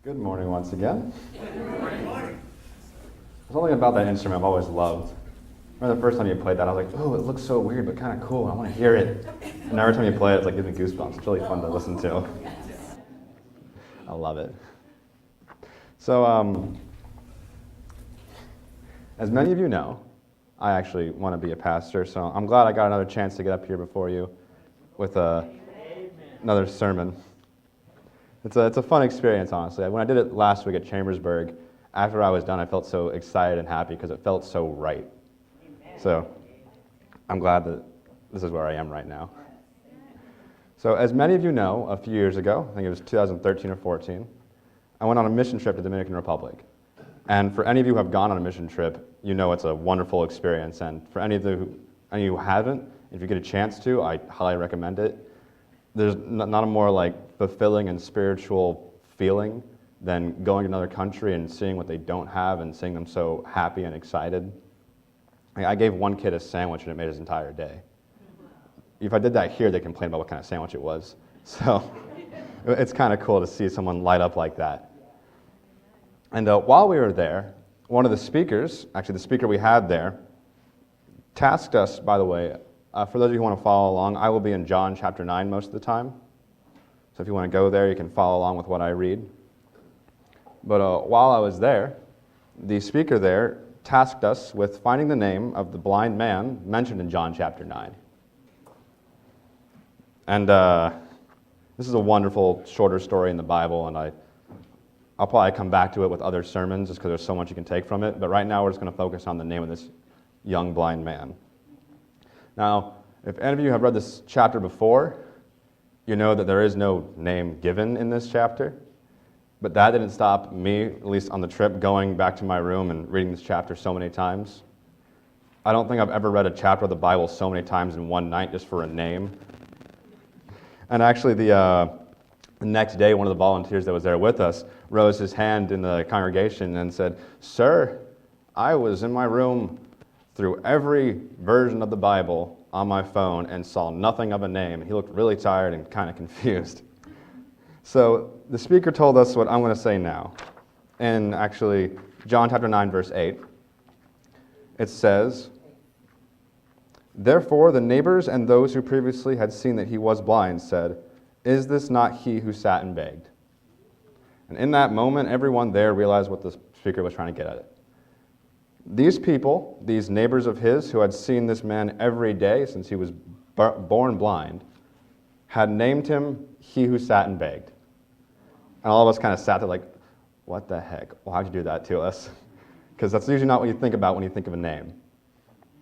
Good morning once again. There's something about that instrument I've always loved. I remember the first time you played that, I was like, oh, it looks so weird, but kind of cool. I want to hear it. And every time you play it, it's like giving me goosebumps. It's really fun to listen to. I love it. So, as many of you know, I actually want to be a pastor, so I'm glad I got another chance to get up here before you with another sermon. It's a fun experience, honestly. When I did it last week at Chambersburg, after I was done, I felt so excited and happy because it felt so right. So I'm glad that this is where I am right now. So as many of you know, a few years ago, I think it was 2013 or 14, I went on a mission trip to the Dominican Republic. And for any of you who have gone on a mission trip, you know it's a wonderful experience. And for any of you who haven't, if you get a chance to, I highly recommend it. There's not a more fulfilling and spiritual feeling than going to another country and seeing what they don't have and seeing them so happy and excited. I gave one kid a sandwich and it made his entire day. If I did that here, they complain about what kind of sandwich it was. So it's kind of cool to see someone light up like that. And while we were there, one of the speakers, actually the speaker we had there, tasked us, by the way, for those of you who want to follow along, I will be in John chapter 9 most of the time. So if you want to go there, you can follow along with what I read. But while I was there, the speaker there tasked us with finding the name of the blind man mentioned in John chapter 9. And this is a wonderful, shorter story in the Bible, and I'll probably come back to it with other sermons just because there's so much you can take from it. But right now we're just going to focus on the name of this young blind man. Now, if any of you have read this chapter before, you know that there is no name given in this chapter. But that didn't stop me, at least on the trip, going back to my room and reading this chapter so many times. I don't think I've ever read a chapter of the Bible so many times in one night just for a name. And actually, the next day, one of the volunteers that was there with us rose his hand in the congregation and said, "Sir, I was in my room through every version of the Bible on my phone and saw nothing of a name." He looked really tired and kind of confused. So the speaker told us what I'm going to say now. In actually John chapter 9, verse 8, it says, "Therefore the neighbors and those who previously had seen that he was blind said, 'Is this not he who sat and begged?'" And in that moment, everyone there realized what the speaker was trying to get at. These people, these neighbors of his who had seen this man every day since he was born blind, had named him he who sat and begged. And all of us kind of sat there like, what the heck? Why'd you do that to us? Because that's usually not what you think about when you think of a name.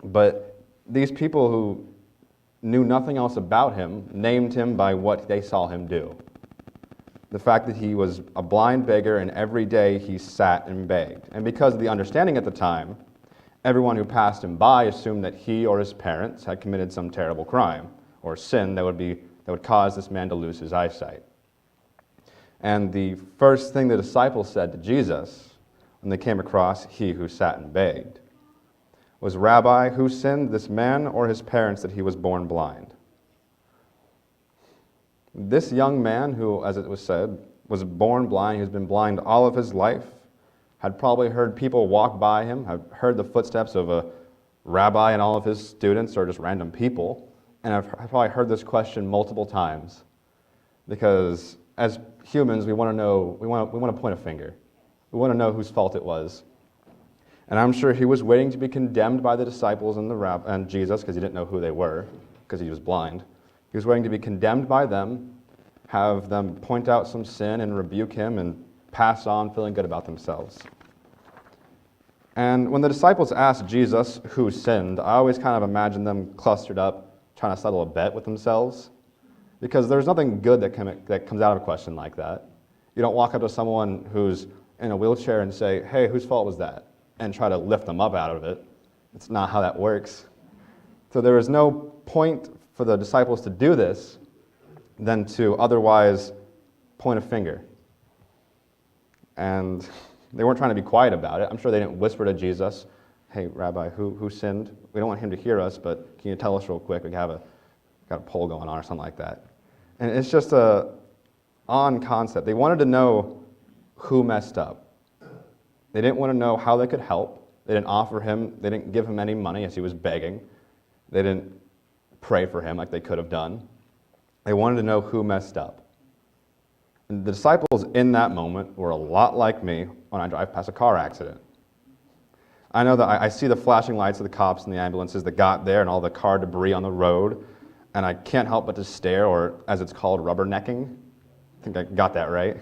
But these people who knew nothing else about him named him by what they saw him do. The fact that he was a blind beggar and every day he sat and begged. And because of the understanding at the time, everyone who passed him by assumed that he or his parents had committed some terrible crime or sin that would cause this man to lose his eyesight. And the first thing the disciples said to Jesus when they came across he who sat and begged was, "Rabbi, who sinned, this man or his parents, that he was born blind?" This young man who, as it was said, was born blind, who's been blind all of his life, had probably heard people walk by him, had heard the footsteps of a rabbi and all of his students, or just random people, and I've probably heard this question multiple times. Because as humans, we want to know, we want to point a finger. We want to know whose fault it was. And I'm sure he was waiting to be condemned by the disciples and Jesus, because he didn't know who they were, because he was blind. He was waiting to be condemned by them, have them point out some sin and rebuke him, and pass on feeling good about themselves. And when the disciples asked Jesus who sinned, I always kind of imagine them clustered up, trying to settle a bet with themselves. Because there's nothing good that comes out of a question like that. You don't walk up to someone who's in a wheelchair and say, "Hey, whose fault was that?" and try to lift them up out of it. It's not how that works. So there was no point for the disciples to do this than to otherwise point a finger. And they weren't trying to be quiet about it. I'm sure they didn't whisper to Jesus, "Hey, Rabbi, who sinned? We don't want him to hear us, but can you tell us real quick? We got a poll going on," or something like that. And it's just a on concept. They wanted to know who messed up. They didn't want to know how they could help. They didn't give him any money as he was begging. They didn't pray for him like they could have done. They wanted to know who messed up. And the disciples in that moment were a lot like me when I drive past a car accident. I know that I see the flashing lights of the cops and the ambulances that got there and all the car debris on the road, and I can't help but to stare, or as it's called, rubbernecking. I think I got that right.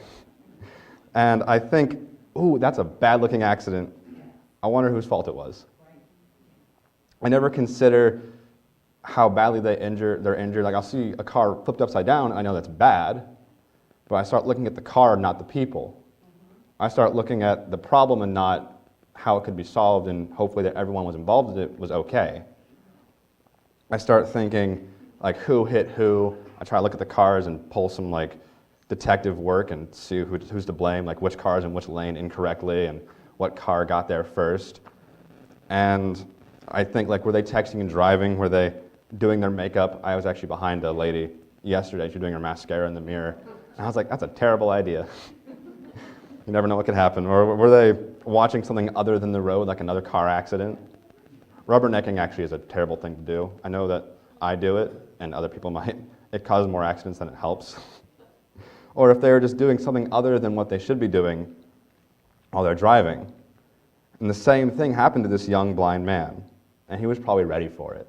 And I think, ooh, that's a bad-looking accident. I wonder whose fault it was. I never consider how badly they're injured. Like, I'll see a car flipped upside down, and I know that's bad, but I start looking at the car, not the people. I start looking at the problem and not how it could be solved, and hopefully that everyone was involved in it was okay. I start thinking, like, who hit who. I try to look at the cars and pull some, like, detective work and see who's to blame, like which car's in which lane incorrectly and what car got there first. And I think, like, were they texting and driving? Were they doing their makeup? I was actually behind a lady yesterday. She was doing her mascara in the mirror. And I was like, that's a terrible idea. You never know what could happen. Or were they watching something other than the road, like another car accident? Rubbernecking actually is a terrible thing to do. I know that I do it, and other people might. It causes more accidents than it helps. Or if they were just doing something other than what they should be doing while they're driving. And the same thing happened to this young blind man, and he was probably ready for it.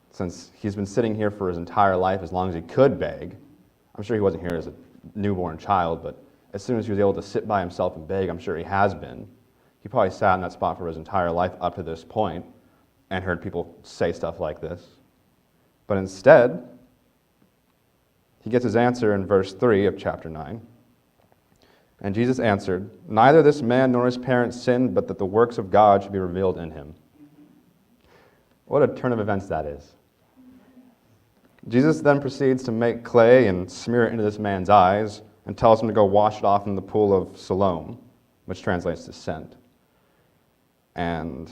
Since he's been sitting here for his entire life, as long as he could beg. I'm sure he wasn't here as a newborn child, but as soon as he was able to sit by himself and beg, I'm sure he has been. He probably sat in that spot for his entire life up to this point and heard people say stuff like this. But instead, he gets his answer in verse 3 of chapter 9. And Jesus answered, "Neither this man nor his parents sinned, but that the works of God should be revealed in him." What a turn of events that is. Jesus then proceeds to make clay and smear it into this man's eyes and tells him to go wash it off in the pool of Siloam, which translates to sent. And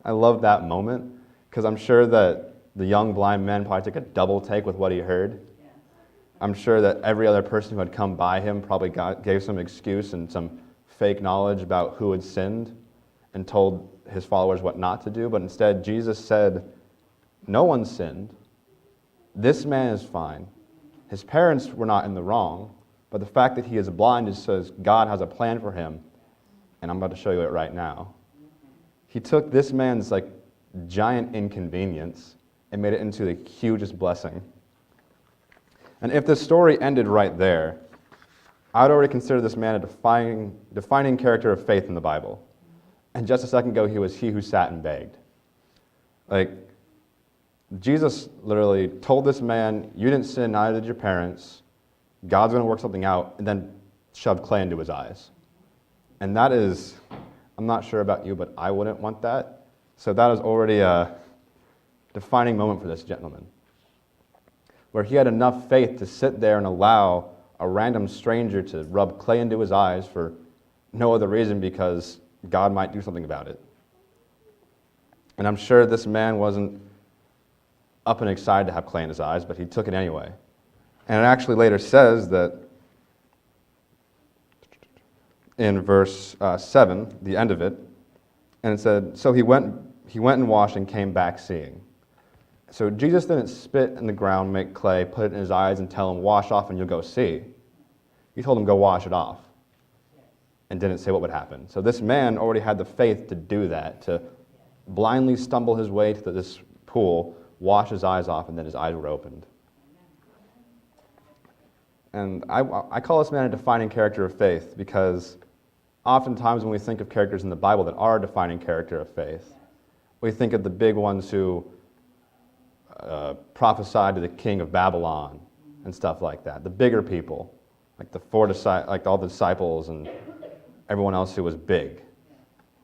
I love that moment because I'm sure that the young blind man probably took a double take with what he heard. I'm sure that every other person who had come by him probably gave some excuse and some fake knowledge about who had sinned and told his followers what not to do. But instead, Jesus said, no one sinned. This man is fine. His parents were not in the wrong, but the fact that he is blind is says God has a plan for him, and I'm about to show you it right now. He took this man's giant inconvenience and made it into the hugest blessing. And if the story ended right there, I would already consider this man a defining character of faith in the Bible. And just a second ago, he was he who sat and begged. Jesus literally told this man, you didn't sin, neither did your parents. God's going to work something out, and then shoved clay into his eyes. And that is, I'm not sure about you, but I wouldn't want that. So that is already a defining moment for this gentleman, where he had enough faith to sit there and allow a random stranger to rub clay into his eyes for no other reason because God might do something about it. And I'm sure this man wasn't up and excited to have clay in his eyes, but he took it anyway. And it actually later says that in verse 7, the end of it, and it said, so he went and washed and came back seeing. So Jesus didn't spit in the ground, make clay, put it in his eyes, and tell him, wash off and you'll go see. He told him, go wash it off, and didn't say what would happen. So this man already had the faith to do that, to blindly stumble his way to this pool, wash his eyes off, and then his eyes were opened. And I call this man a defining character of faith because oftentimes when we think of characters in the Bible that are a defining character of faith, we think of the big ones who prophesied to the king of Babylon and stuff like that. The bigger people, like all the disciples and everyone else who was big.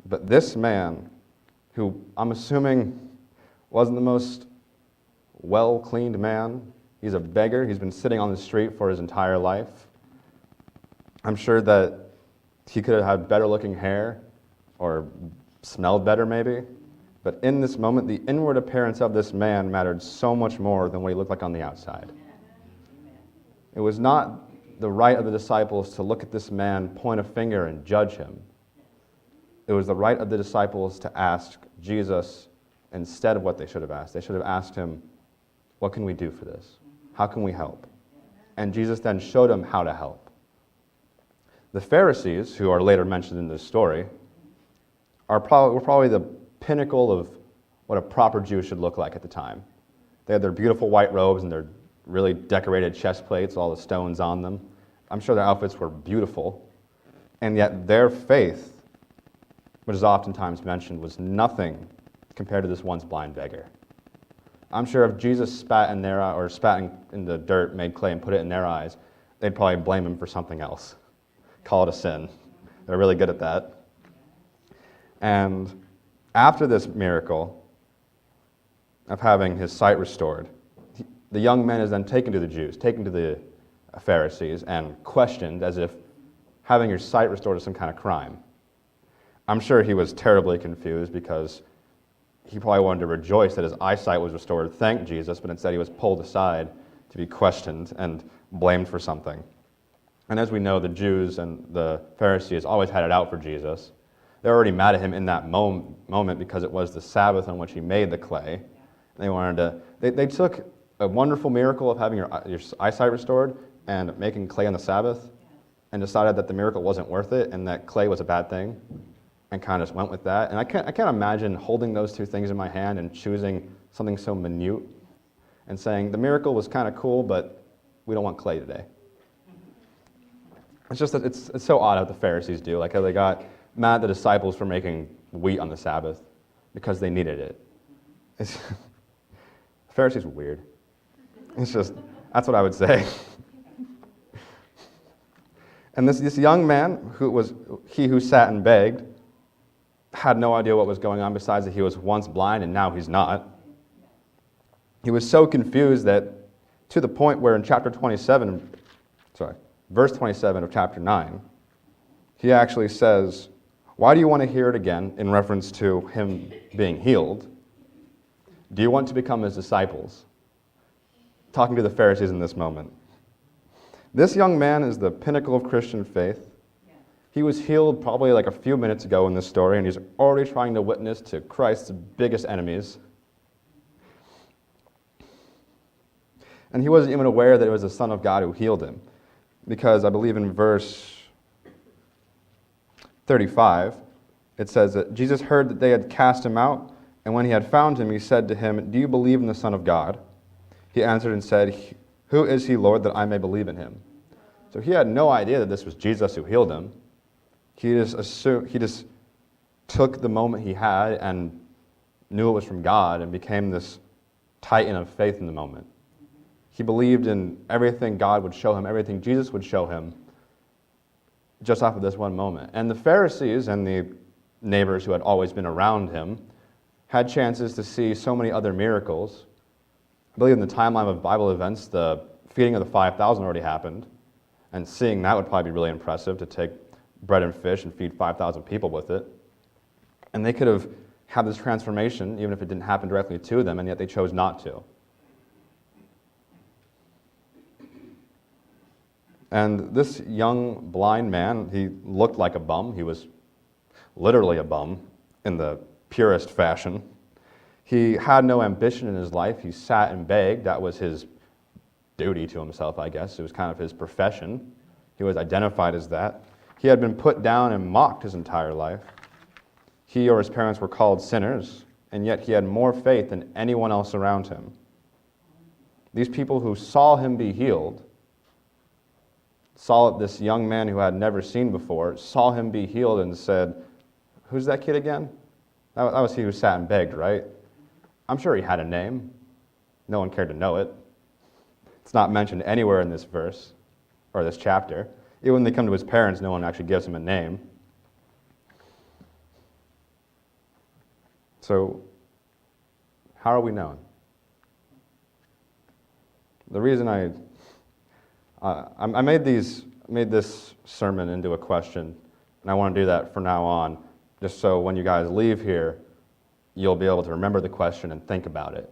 But this man, who I'm assuming wasn't the most well-cleaned man, he's a beggar. He's been sitting on the street for his entire life. I'm sure that he could have had better-looking hair or smelled better maybe. But in this moment, the inward appearance of this man mattered so much more than what he looked like on the outside. It was not the right of the disciples to look at this man, point a finger, and judge him. It was the right of the disciples to ask Jesus instead of what they should have asked. They should have asked him, what can we do for this? How can we help? And Jesus then showed them how to help. The Pharisees, who are later mentioned in this story, were probably the pinnacle of what a proper Jew should look like at the time. They had their beautiful white robes and their really decorated chest plates, all the stones on them. I'm sure their outfits were beautiful. And yet their faith, which is oftentimes mentioned, was nothing compared to this once blind beggar. I'm sure if Jesus spat in their eye, or spat in the dirt, made clay, and put it in their eyes, they'd probably blame him for something else. Call it a sin. They're really good at that. And after this miracle of having his sight restored, the young man is then taken to the Jews, taken to the Pharisees, and questioned as if having your sight restored is some kind of crime. I'm sure he was terribly confused because he probably wanted to rejoice that his eyesight was restored, thank Jesus, but instead he was pulled aside to be questioned and blamed for something. And as we know, the Jews and the Pharisees always had it out for Jesus. They were already mad at him in that moment because it was the Sabbath on which he made the clay. They wanted to. They took a wonderful miracle of having your eyesight restored and making clay on the Sabbath, and decided that the miracle wasn't worth it and that clay was a bad thing, and kind of just went with that. And I can't imagine holding those two things in my hand and choosing something so minute and saying the miracle was kind of cool, but we don't want clay today. It's just that it's so odd what the Pharisees do. Like how they got mad at the disciples for making wheat on the Sabbath because they needed it. The Pharisees were weird. It's just, that's what I would say. And this young man, who sat and begged, had no idea what was going on besides that he was once blind and now he's not. He was so confused that to the point where in verse 27 of chapter 9, he actually says, why do you want to hear it again in reference to him being healed? Do you want to become his disciples? Talking to the Pharisees in this moment. This young man is the pinnacle of Christian faith. He was healed probably like a few minutes ago in this story, and he's already trying to witness to Christ's biggest enemies. And he wasn't even aware that it was the Son of God who healed him, because I believe in verse 35, it says that Jesus heard that they had cast him out, and when he had found him, he said to him, do you believe in the Son of God? He answered and said, who is he, Lord, that I may believe in him? So he had no idea that this was Jesus who healed him. He just took the moment he had and knew it was from God and became this titan of faith in the moment. He believed in everything God would show him, everything Jesus would show him, just off of this one moment. And the Pharisees and the neighbors who had always been around him had chances to see so many other miracles. I believe in the timeline of Bible events, the feeding of the 5,000 already happened, and seeing that would probably be really impressive, to take bread and fish and feed 5,000 people with it. And they could have had this transformation, even if it didn't happen directly to them, and yet they chose not to. And this young blind man, he looked like a bum. He was literally a bum in the purest fashion. He had no ambition in his life. He sat and begged. That was his duty to himself, I guess. It was kind of his profession. He was identified as that. He had been put down and mocked his entire life. He or his parents were called sinners, and yet he had more faith than anyone else around him. These people who saw him be healed, saw this young man who had never seen before, saw him be healed and said, who's that kid again? That was he who sat and begged, right? I'm sure he had a name. No one cared to know it. It's not mentioned anywhere in this verse, or this chapter. Even when they come to his parents, no one actually gives him a name. So, how are we known? The reason I made this sermon into a question, and I want to do that from now on, just so when you guys leave here, you'll be able to remember the question and think about it.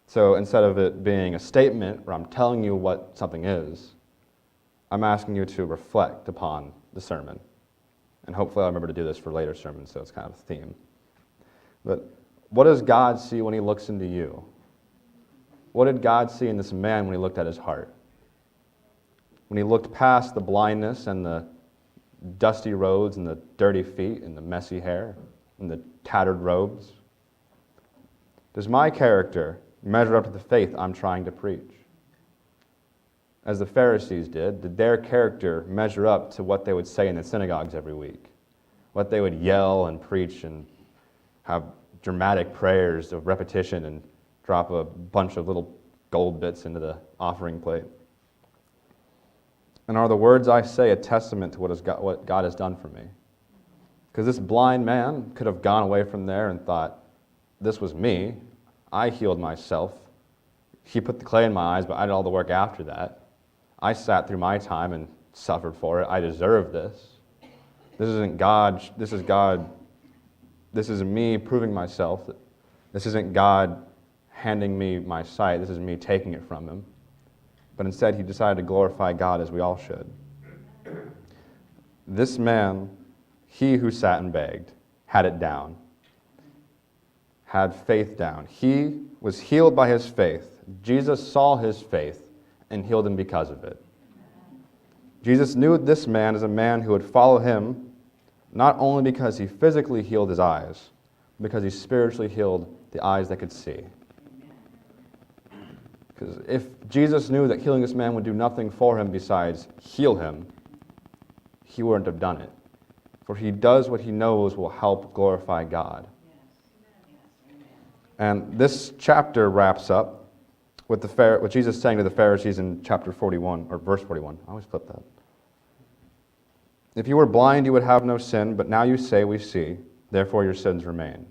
So instead of it being a statement where I'm telling you what something is, I'm asking you to reflect upon the sermon. And hopefully I'll remember to do this for later sermons, so it's kind of a theme. But what does God see when he looks into you? What did God see in this man when he looked at his heart? When he looked past the blindness and the dusty roads and the dirty feet and the messy hair and the tattered robes? Does my character measure up to the faith I'm trying to preach? As the Pharisees did their character measure up to what they would say in the synagogues every week? What they would yell and preach and have dramatic prayers of repetition and drop a bunch of little gold bits into the offering plate? And are the words I say a testament to what God has done for me? Because this blind man could have gone away from there and thought, this was me. I healed myself. He put the clay in my eyes, but I did all the work after that. I sat through my time and suffered for it. I deserve this. This isn't God. This is God. This is me proving myself. This isn't God handing me my sight. This is me taking it from him. But instead, he decided to glorify God as we all should. This man, he who sat and begged, had it down, had faith down. He was healed by his faith. Jesus saw his faith and healed him because of it. Jesus knew this man as a man who would follow him, not only because he physically healed his eyes, but because he spiritually healed the eyes that could see. Because if Jesus knew that healing this man would do nothing for him besides heal him, he wouldn't have done it. For he does what he knows will help glorify God. And this chapter wraps up with what Jesus saying to the Pharisees in chapter 41, or verse 41. I always flip that. If you were blind, you would have no sin, but now you say, we see, therefore your sins remain.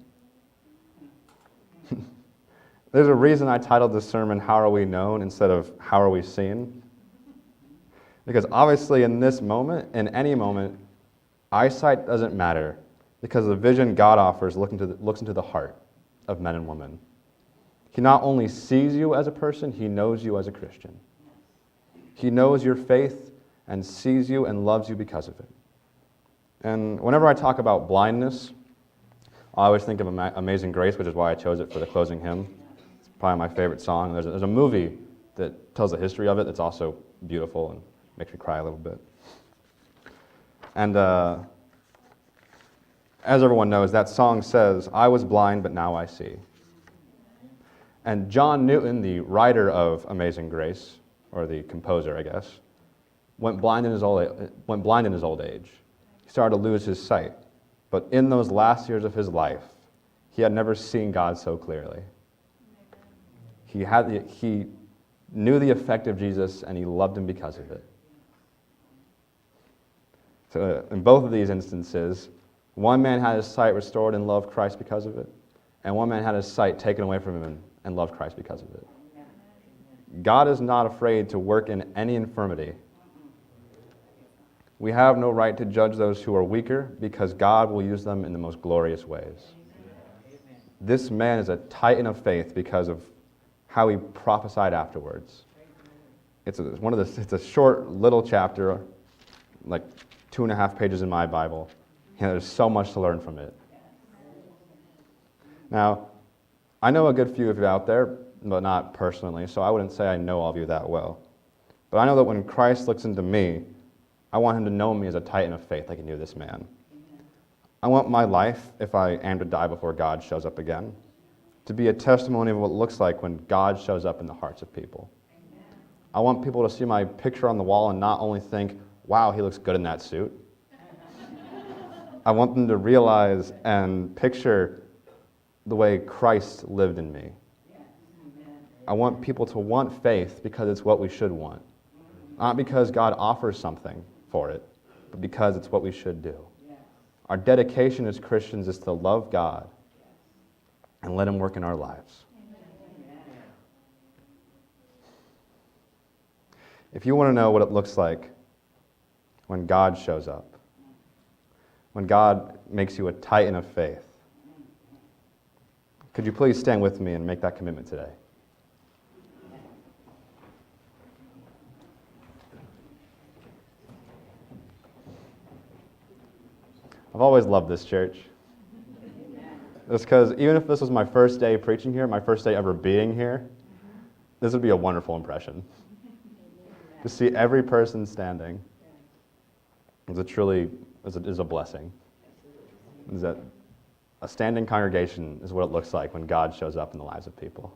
There's a reason I titled this sermon, How Are We Known, instead of How Are We Seen? Because obviously in this moment, in any moment, eyesight doesn't matter, because the vision God offers looks into the heart of men and women. He not only sees you as a person, he knows you as a Christian. He knows your faith and sees you and loves you because of it. And whenever I talk about blindness, I always think of Amazing Grace, which is why I chose it for the closing hymn. It's probably my favorite song. There's a movie that tells the history of it that's also beautiful and makes me cry a little bit. And as everyone knows, that song says, I was blind, but now I see. And John Newton, the writer of Amazing Grace, or the composer, I guess, went blind in his old age. He started to lose his sight. But in those last years of his life, he had never seen God so clearly. He knew the effect of Jesus, and he loved him because of it. So in both of these instances, one man had his sight restored and loved Christ because of it, and one man had his sight taken away from him and loved Christ because of it. God is not afraid to work in any infirmity. We have no right to judge those who are weaker because God will use them in the most glorious ways. This man is a titan of faith because of how he prophesied afterwards. It's a short little chapter, like 2.5 pages in my Bible. And there's so much to learn from it. Now, I know a good few of you out there, but not personally, so I wouldn't say I know all of you that well. But I know that when Christ looks into me, I want him to know me as a titan of faith like he knew this man. I want my life, if I am to die before God shows up again, to be a testimony of what it looks like when God shows up in the hearts of people. I want people to see my picture on the wall and not only think, wow, he looks good in that suit. I want them to realize and picture the way Christ lived in me. I want people to want faith because it's what we should want. Not because God offers something for it, but because it's what we should do. Our dedication as Christians is to love God and let him work in our lives. If you want to know what it looks like when God shows up, when God makes you a titan of faith, could you please stand with me and make that commitment today? I've always loved this church. It's because even if this was my first day preaching here, my first day ever being here, this would be a wonderful impression. To see every person standing is a blessing. Is that a standing congregation is what it looks like when God shows up in the lives of people.